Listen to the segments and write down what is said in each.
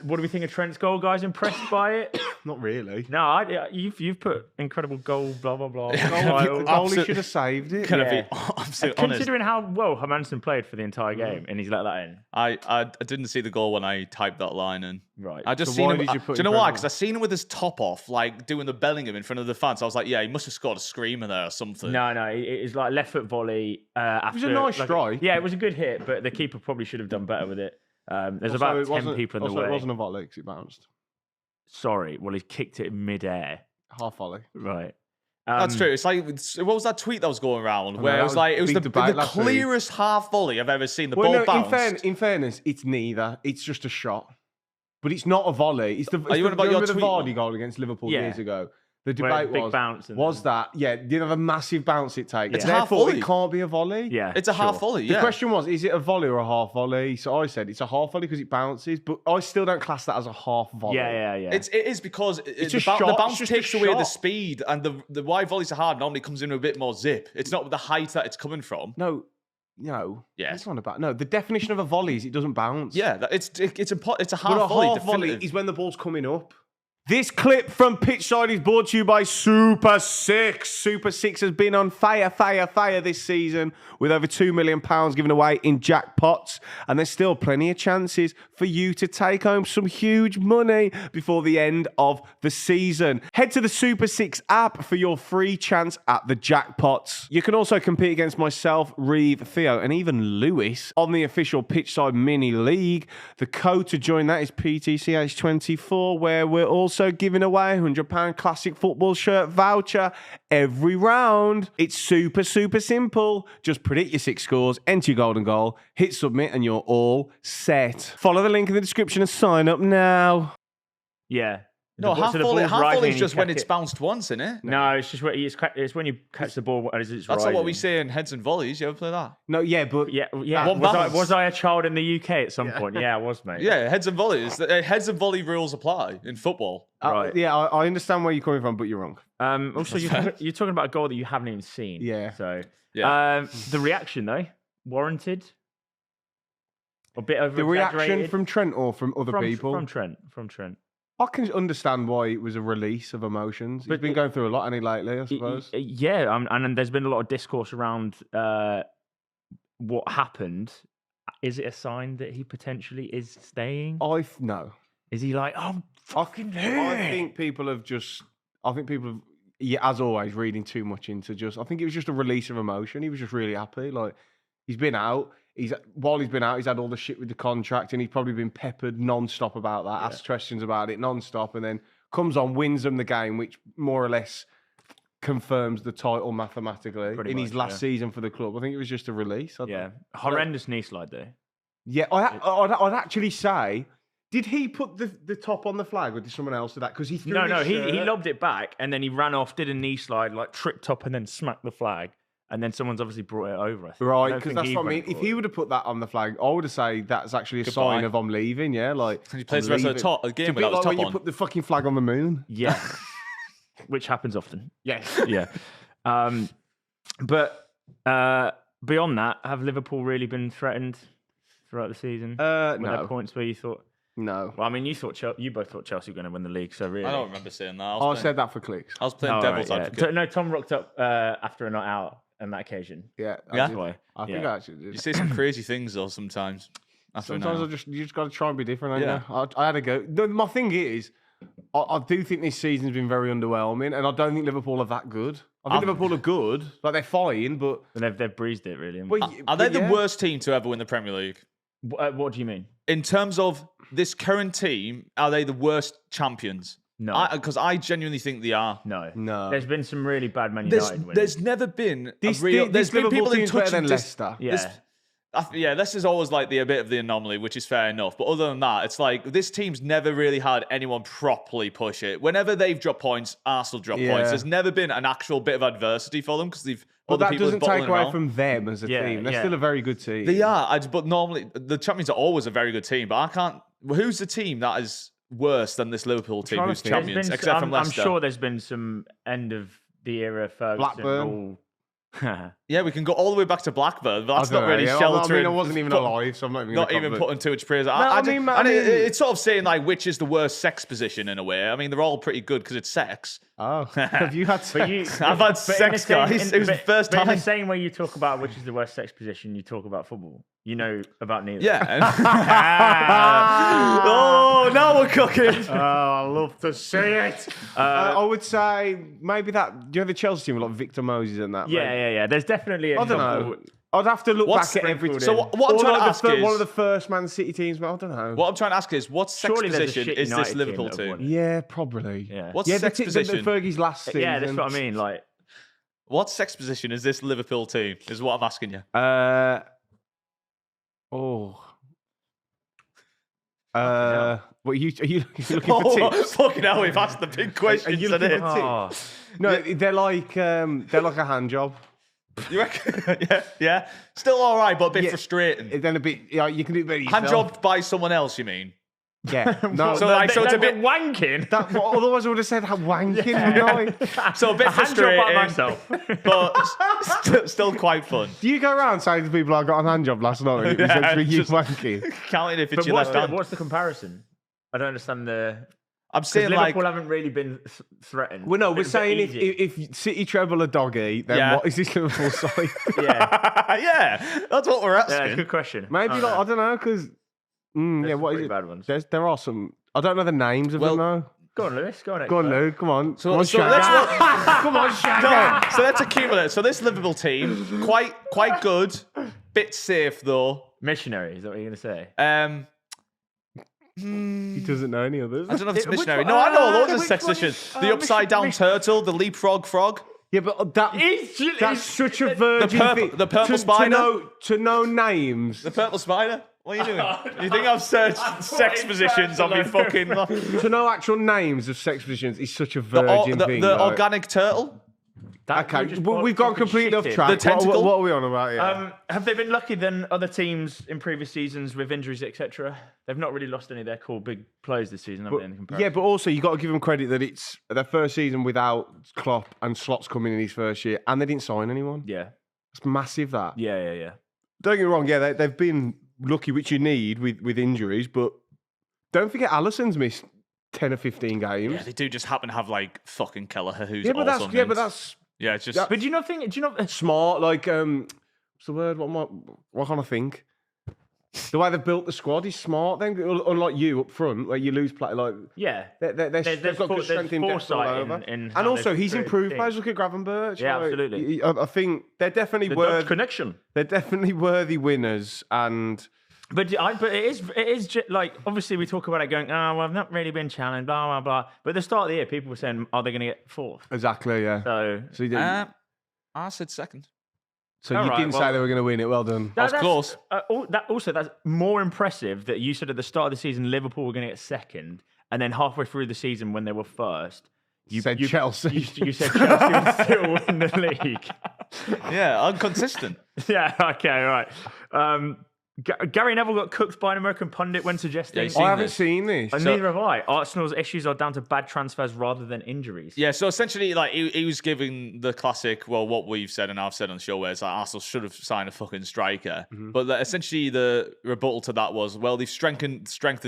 What do we think of Trent's goal, guys? Impressed by it? Not really. No, you've put incredible goal, blah blah blah. Goalie should have saved it. Gonna be absolutely honest. Considering how well Hermansen played for the entire game, and he's let that in. I didn't see the goal when I typed that line in. Right. I just So seen why him. did you put Do you him know why? for Because I seen him with his top off, like doing the Bellingham in front of the fans. I was like, yeah, he must have scored a screamer there or something. No, it was like left foot volley. After, was a nice strike. Yeah, it was a good hit, but the keeper probably should have done better with it. There's Also, about it 10 wasn't- people in the also, way. It wasn't a volley because it bounced. Sorry, well, he kicked it in mid-air. Half volley. Right. That's true. It's like, what was that tweet that was going around where that it was like, it was big the debate last week. clearest half volley I've ever seen. The Well, ball no, bounced. in fairness, it's neither. It's just a shot. But it's not a volley. It's the, Are you on about your remember the tweet Vardy one? goal against Liverpool Yeah. years ago? The Where debate big bounce and was then- that, yeah, you know, the massive bounce it takes. It's a half Therefore, volley. it can't be a volley. Yeah, It's a half sure. volley, The yeah. question was, is it a volley or a half volley? So I said it's a half volley because it bounces, but I still don't class that as a half volley. Yeah. It is because It's the, a shot, the bounce it's just a takes away the shot. speed, and the wide volleys are hard. Normally comes in with a bit more zip. It's not the height that it's coming from. No. Yes. It's not about no. The definition of a volley is it doesn't bounce. Yeah, it's a half But a volley. half volley definitive. is when the ball's coming up. This clip from Pitchside is brought to you by Super 6. Super 6 has been on fire this season with over £2 million given away in jackpots. And there's still plenty of chances for you to take home some huge money before the end of the season. Head to the Super 6 app for your free chance at the jackpots. You can also compete against myself, Reeve, Theo, and even Lewis on the official Pitchside Mini League. The code to join that is PTCH24, where we're also giving away a £100 classic football shirt voucher every round. It's super simple. Just predict your 6 scores, enter your golden goal, hit submit, and you're all set. Follow the link in the description and sign up now. Yeah. No, So half the volley ball's rising is and just you when catch it's it. bounced once, isn't it? No, it's just it's when you catch the ball as it's That's not what we rising. say in heads and volleys. You ever play that? No, yeah, but Yeah. One Was balance. I a child in the UK at some point? Yeah, I was, mate. Yeah, heads and volleys. Heads and volley rules apply in football. Right. yeah, I understand where you're coming from, but you're wrong. Also, you're talking about a goal that you haven't even seen. Yeah. So, Yeah. the reaction though, warranted. A bit over The reaction from Trent or from other people? From Trent. I can understand why it was a release of emotions. He's But been going through a lot, hasn't he, lately, I suppose? Yeah, and then there's been a lot of discourse around what happened. Is it a sign that he potentially is staying? No. Is he like, oh, fucking hell? I think people have yeah, as always, reading too much into I think it was just a release of emotion. He was just really happy. Like, he's been out. While he's been out, he's had all the shit with the contract, and he's probably been peppered non-stop about that, asked questions about it non-stop, and then comes on, wins them the game, which more or less confirms the title mathematically Pretty in his much, last yeah. season for the club. I think it was just a release. Yeah, horrendous knee slide though. Yeah, I'd actually say, did he put the top on the flag, or did someone else do that? Because he threw his He shirt. lobbed it back, and then he ran off, did a knee slide, like tripped up, and then smacked the flag. And then someone's obviously brought it over. I think. Right, because that's what I mean. If he would have put that on the flag, I would have said that's actually a sign of I'm leaving. Yeah, like He plays I'm the rest of the leaving. top It's a game bit without his like top when on. you put the fucking flag on the moon. Yeah, which happens often. Yes. Yeah, but beyond that, have Liverpool really been threatened throughout the season? Were there No, points where you thought? no. Well, I mean, you both thought Chelsea were going to win the league, so really. I don't remember saying that. I said that for clicks. I was playing Oh, devil's right, yeah. advocate. No, Tom rocked up after a night out on that occasion. Yeah, Yeah? That's why. I think Yeah. I actually did. You say some crazy things though sometimes. After an Sometimes hour. you just got to try and be different. Yeah. Yeah, I had to go. My thing is, I do think this season's been very underwhelming, and I don't think Liverpool are that good. I think Liverpool are good, like they're fine, but And they've breezed it really. Are they the worst team to ever win the Premier League? What do you mean? In terms of this current team, are they the worst champions? No. Because I genuinely think they are. No. There's been some really bad Man United winners. There's never been This a real. There's been Liverpool people in team's touch better than and Leicester. Yeah. this is always like a bit of the anomaly, which is fair enough. But other than that, it's like this team's never really had anyone properly push it. Whenever they've dropped points, Arsenal drop Yeah. points. There's never been an actual bit of adversity for them because they've. But other that people doesn't bottling take away around. from them as a Yeah, team. They're yeah. still a very good team. They are, but normally the champions are always a very good team. But I can't. Who's the team that is worse than this Liverpool team? trying to Who's think. champions, except from I'm Leicester? sure there's been some end of the era Ferguson Blackburn. rule Yeah, we can go all the way back to Blackburn, but that's I don't not know, really yeah. sheltering. I mean, I wasn't even alive, so I'm not even Not gonna even comment. putting too much praise. I mean, it's sort of saying like which is the worst sex position in a way. I mean, they're all pretty good because it's sex. Oh, have you had sex? I've had sex, guys. It was the first but time. in the same way you talk about which is the worst sex position, you talk about football. You know about neither. Yeah. Oh, now we're cooking. Oh, I love to see it. I would say maybe that. Do you have the Chelsea team with like Victor Moses and that? Yeah. There's definitely. I don't know. I'd have to look What's back at every. So what I'm trying to ask is one of the first Man City teams. But I don't know. what I'm trying to ask is what sex Surely there's a position shit is this United team Liverpool that have won team? it. Yeah, probably. Yeah. What Yeah, sex the position? Fergie's last season. Yeah, that's what I mean. Like, What sex position is this Liverpool team? Is what I'm asking you. What are you looking for tips? Fucking hell, we've asked the big questions. you looking innit? for tips? No, they're like a hand job. You reckon? yeah. Still all right, but a bit frustrating. Then a bit. Yeah, you can do it better yourself. Hand jobbed by someone else, you mean? Yeah. No. So like, so it's a bit. wanking. Otherwise, I would have said wanking. Yeah. So a bit A hand job frustrating, by myself. but still quite fun. Do you go around saying to people, "I got a hand job last night"? And it was actually you just- wanking. Counting if it's But your left hand. what's the comparison? I don't understand the. I'm Because saying like. Liverpool haven't really been threatened. Well, no, we're It's saying easy. if City treble a doggy, then Yeah. what is this Liverpool side? Yeah, Yeah, that's what we're asking. good question. Maybe like I don't know because yeah, what is pretty it? bad ones. There are some. I don't know the names of Well, them though. Go on, Lewis. Go on. Go on, expert. Lou. Come on. So, Come on, so Shaggy. let's Come on, Shaggy. so let's accumulate. So this Liverpool team, quite good, bit safe though. Missionary, is that what you're going to say? He doesn't know any others. I don't know if it's Which missionary. one? No, I know loads of Which sex one positions. is- The upside down turtle, the leapfrog frog. Yeah, but that's such a virgin thing. the purple spider? To know names. The purple spider. What are you doing? You think I've searched sex positions on me fucking To know actual names of sex positions is such a virgin thing. the like. organic turtle? Okay, well, we've gone completely off track. The tentacle? What are we on about here? Have they been lucky than other teams in previous seasons with injuries, etc.? They've not really lost any of their core big players this season, have they? In comparison? Yeah, but also you got to give them credit that it's their first season without Klopp and Slot's coming in his first year, and they didn't sign anyone. yeah, It's massive. That. yeah. Don't get me wrong. Yeah, they've been lucky, which you need with injuries, but don't forget Alisson's missed 10 or 15 games. Yeah, they do just happen to have like fucking Kelleher, who's Yeah, but also that's yeah, it's just Yeah. But do you not think? Do you not? smart. Like, what's the word? What can I think? The way they've built the squad is smart. Then, unlike you up front, where you lose play, like Yeah, they've got good strength in depth all foresight over. in And how also, they've he's created improved teams. players. Look at Gravenberch. Yeah, like, absolutely. I think they're definitely The Dutch worthy. connection. They're definitely worthy winners. And But it is like obviously we talk about it going, well, I've not really been challenged, blah blah blah. But at the start of the year, people were saying, are they going to get fourth? exactly, yeah. So So you didn't, I said second. so all you right, didn't say well- they were going to win it. Well done. That's close. That's more impressive that you said at the start of the season Liverpool were going to get second, and then halfway through the season when they were first, you said Chelsea. You said Chelsea would still win the league. Yeah, inconsistent. Yeah. Okay. All right. Gary Neville got cooked by an American pundit when suggesting. Yeah, seen I haven't this. seen this. And neither have I. Arsenal's issues are down to bad transfers rather than injuries. Yeah, so essentially, like he was giving the classic, well, what we've said and I've said on the show, where it's like Arsenal should have signed a fucking striker. But essentially, the rebuttal to that was, well, they've strengthened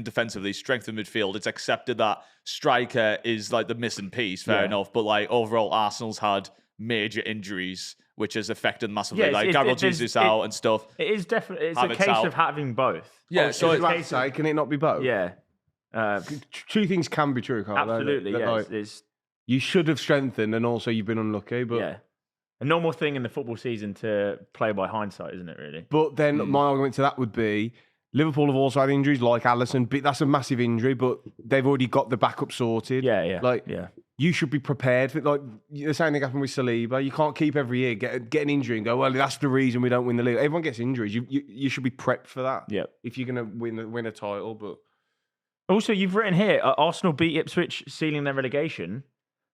defensively, strengthened midfield. It's accepted that striker is like the missing piece, fair enough. But like overall, Arsenal's had major injuries, which has affected them massively. Yeah, like it's- Garratt Jesus out and stuff. It is definitely. It's a Havertz case out. of having both. Yeah, Oh, so I was it's about to say, can it not be both? Yeah. Two things can be true, can't they? Absolutely. That, Yeah. like, It's you should have strengthened, and also you've been unlucky. But yeah. A normal thing in the football season to play by hindsight, isn't it? Really. But then my argument to that would be Liverpool have also had injuries like Alisson. But that's a massive injury, but they've already got the backup sorted. Yeah. Like, yeah. you should be prepared for like the same thing happened with Saliba. You can't keep every year get an injury and go, well, that's the reason we don't win the league. Everyone gets injuries. You should be prepped for that. Yeah. If you're gonna win a title, but Also, you've written here Arsenal beat Ipswich, sealing their relegation,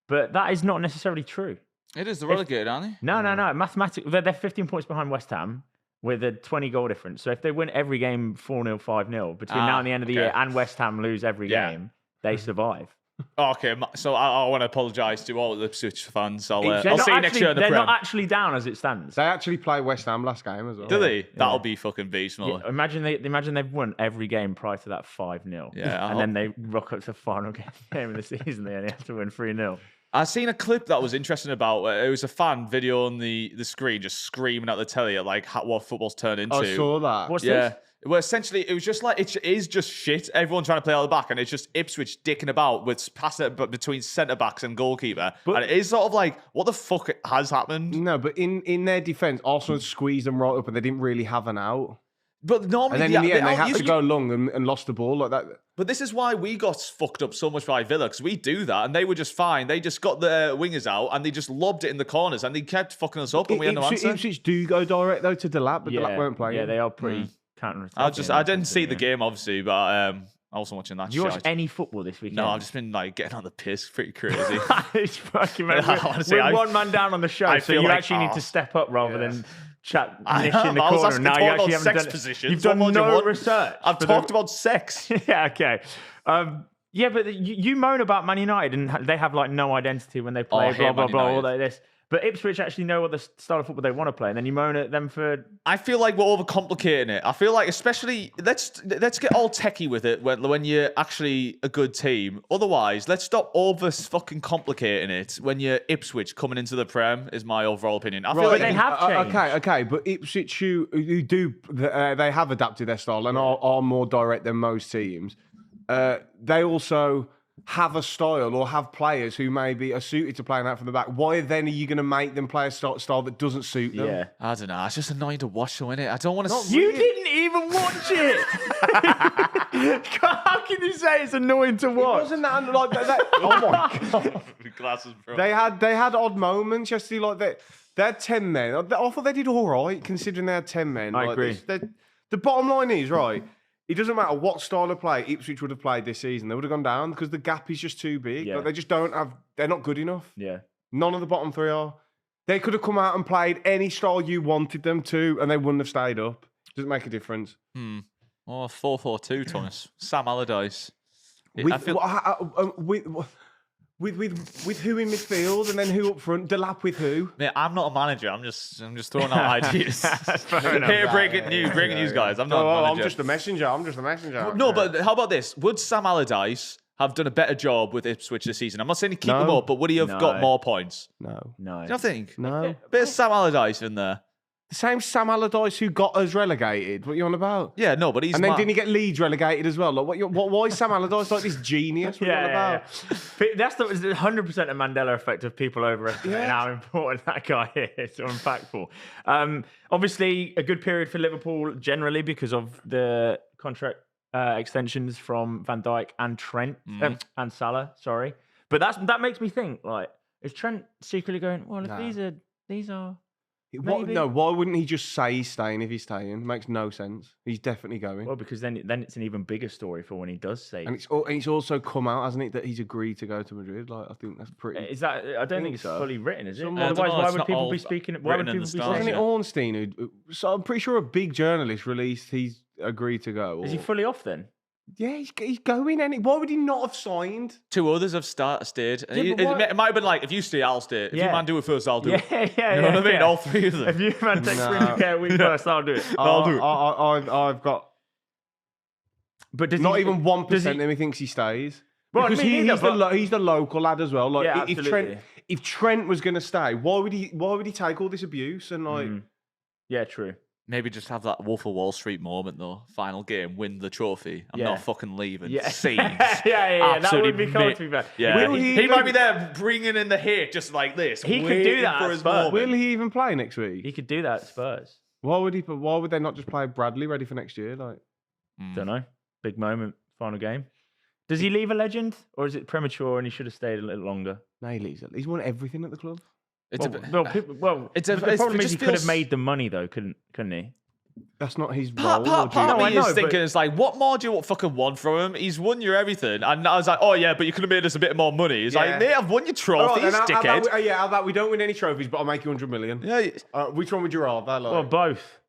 but that is not necessarily true. It is the relegated, aren't they? No. Mathematically, they're 15 points behind West Ham with a 20 goal difference. So if they win every game 4-0, 5-0 between now and the end of the year, and West Ham lose every game, they survive. Okay, so I want to apologise to all the Ipswich fans. I'll They're see not you next year in the They're Prem. not actually down as it stands. They actually play West Ham last game as well. Do they? That'll be fucking beast mode. Yeah, imagine they've won every game prior to that 5-0. Yeah, and then they rock up to the final game of the season. They only have to win 3-0. I seen a clip that was interesting about. It was a fan video on the screen, just screaming at the telly at like what football's turned into. I saw that. What's Yeah. this? Well, essentially, it was just like it is just shit. Everyone trying to play out the back, and it's just Ipswich dicking about with pass it between centre backs and goalkeeper. And it is sort of like, what the fuck has happened? No, but in their defence, Arsenal squeezed them right up, and they didn't really have an out. But normally, And then in the end, they had you- to go long and lost the ball like that. But this is why we got fucked up so much by Villa, because we do that, and they were just fine. They just got the wingers out, and they just lobbed it in the corners, and they kept fucking us up, and we had no answer. Ipswich do go direct though to Delap, but Delap weren't playing. Yeah, they are pretty counter. I didn't see the game obviously, but I was watching that. Did you watch shite. any football this weekend? No, I've just been like getting on the piss, pretty crazy. It's fucking Honestly, we're one man down on the show, I so feel you like, actually need to step up rather than chat niche in the I was corner. asking Now you talking actually about haven't sex done positions. You've done What more do you no want? research. I've talked about sex. Yeah, okay. Yeah, but you moan about Man United and they have like no identity when they play, I blah hate blah Man blah, all United. like this. But Ipswich actually know what the style of football they want to play, and then you moan at them for. I feel like we're overcomplicating it. I feel like, especially, let's get all techie with it when you're actually a good team. Otherwise, let's stop over fucking complicating it when you're Ipswich coming into the Prem. Is my overall opinion. I feel But like they have changed. Okay, but Ipswich who do they have adapted their style and are more direct than most teams. They also have a style or have players who maybe are suited to playing out from the back. Why then are you going to make them play a style that doesn't suit them? Yeah. I don't know. It's just annoying to watch, though, innit? I don't want to. You didn't even watch it. How can you say it's annoying to watch? Wasn't that like that? Oh my god! Glasses, bro. They had odd moments yesterday, like that. They had 10 men. I thought they did all right considering they had 10 men. I Like, agree. The bottom line is right. It doesn't matter what style of play Ipswich would have played this season. They would have gone down because the gap is just too big. Yeah. Like, they just don't have. They're not good enough. Yeah. None of the bottom three are. They could have come out and played any style you wanted them to, and they wouldn't have stayed up. Doesn't make a difference. Oh, 4-4-2, Thomas. Sam Allardyce. With who in midfield and then who up front? Delap with who? Mate, I'm not a manager. I'm just throwing out ideas. Here, breaking news, guys. I'm not a I'm manager. just a messenger. No, but how about this? Would Sam Allardyce have done a better job with Ipswich this season? I'm not saying to keep him No. up, but would he have got more points? No. No. Do you not think? No. A bit of Sam Allardyce in there. The same Sam Allardyce who got us relegated. What are you on about? Yeah, no, but he's And then didn't he get Leeds relegated as well? Like, why is Sam Allardyce like this genius? What are you on about? That's the 100% a Mandela effect of people overestimating how important that guy is, or impactful. Obviously, a good period for Liverpool generally because of the contract extensions from Van Dijk and Trent and Salah. Sorry, but that makes me think: like, is Trent secretly going? Well, if these are. Maybe. No, why wouldn't he just say he's staying if he's staying? Makes no sense. He's definitely going. Well, because then it's an even bigger story for when he does say. And it's also come out, hasn't it, that he's agreed to go to Madrid? Like, I think that's pretty. Is that? I don't think think it's so. fully written, is it? Someone- Otherwise, no, why it's would not people all be speaking? Why would written in people the be stars, saying Wasn't it it? Ornstein who? So I'm pretty sure a big journalist released he's agreed to go. Is he fully off then? Yeah, he's going. Why would he not have signed? Two others have stayed. Yeah, it, but what- it might have been like, if you stay, I'll stay. If you Yeah. man do it first, I'll do Yeah, it. yeah, You know what I mean? yeah. All three of them. If you man take No. 300k a week first, I'll do it. I'll do it. I've got But does not he, even does 1% he- of me thinks he stays. Well, Because me neither, he's the local lad as well. Like Yeah, if absolutely. Trent was going to stay, why would he take all this abuse and like? Yeah, true. Maybe just have that Wolf of Wall Street moment, though. Final game, win the trophy. I'm Yeah. not fucking leaving. Yeah, Scenes. yeah. That Absolutely would be cool to be fair. Yeah, Will he, he might even- be there bringing in the hate just like this. He could do waiting that for at his Spurs. moment. Will he even play next week? He could do that at Spurs. Why would they not just play Bradley ready for next year? Like, Don't know. Big moment. Final game. Does he leave a legend, or is it premature and he should have stayed a little longer? no, he's won everything at the club. It's a Well, bit- well, the it problem is just he could have feels- made the money though, couldn't he? That's not his Part, role. part, or part duty. of me No, I is know, thinking, but- it's like, what more do you fucking want from him? He's won you everything. And I was like, oh yeah, but you could have made us a bit more money. It's Yeah. like, mate, I've won your All right, trophies, then, how dickhead. about we don't win any trophies, but I'll make you 100 million. Yeah, Which one would you rather? Like, Well, both.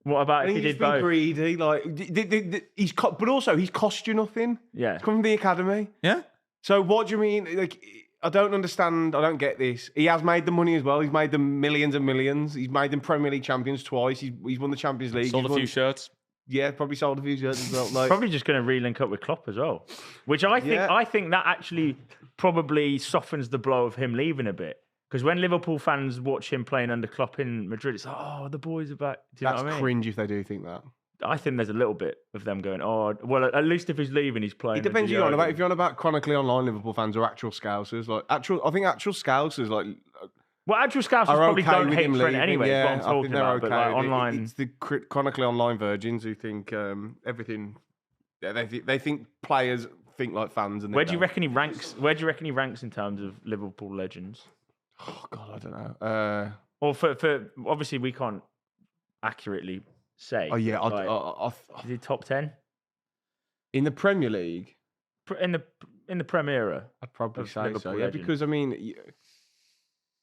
What about I if think he he's did been both? greedy. Like, but also he's cost you nothing. Yeah. He's come from the academy. yeah. So what do you mean? Like, I don't understand. I don't get this. He has made the money as well. He's made them millions and millions. He's made them Premier League champions twice. He's won the Champions League. Sold a few shirts. Yeah, probably sold a few shirts as well. Like, Probably just going to re-link up with Klopp as well, which I think that actually probably softens the blow of him leaving a bit. Because when Liverpool fans watch him playing under Klopp in Madrid, it's like, oh, the boys are back. Do you know what I mean? cringe if they do think that. I think there's a little bit of them going, oh, well, at least if he's leaving, he's playing. It depends who you're on about. If you're on about chronically online Liverpool fans or actual Scousers, I think actual Scousers, like... Well, actual Scousers are probably okay don't with hate him Trent leaving. anyway. Yeah, Is what I'm I talking think they're about. okay. But like, online, it's the chronically online virgins who think everything. Yeah, they think players think like fans. And where do you reckon he ranks? Where do you reckon he ranks in terms of Liverpool legends? Oh God, I don't know. Well, for obviously we can't accurately say. Oh yeah, is he top 10 in the Premier League? in the Premier era? I'd probably Of say Liverpool so. Yeah, legend. because I mean,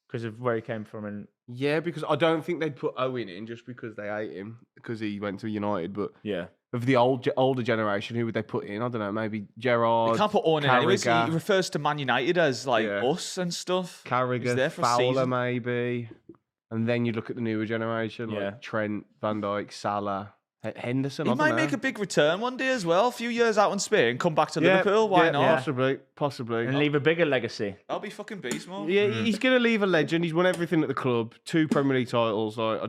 Because of where he came from, and yeah, because I don't think they'd put Owen in just because they hate him because he went to United. But yeah, of the older generation, who would they put in? I don't know. Maybe Gerrard. You can't put Owen in anyways. He Carragher. refers to Man United as like Yeah. us and stuff. He's Carragher, there for a Fowler, season. maybe. And then you look at the newer generation, Yeah. like Trent, Van Dijk, Salah, Henderson. He I might don't know. make a big return one day as well. A few years out in Spain, come back to Liverpool. Why not? Possibly. and leave a bigger legacy. That'll be fucking beast, man. Yeah, he's going to leave a legend. He's won everything at the club, 2 Premier League titles. Like,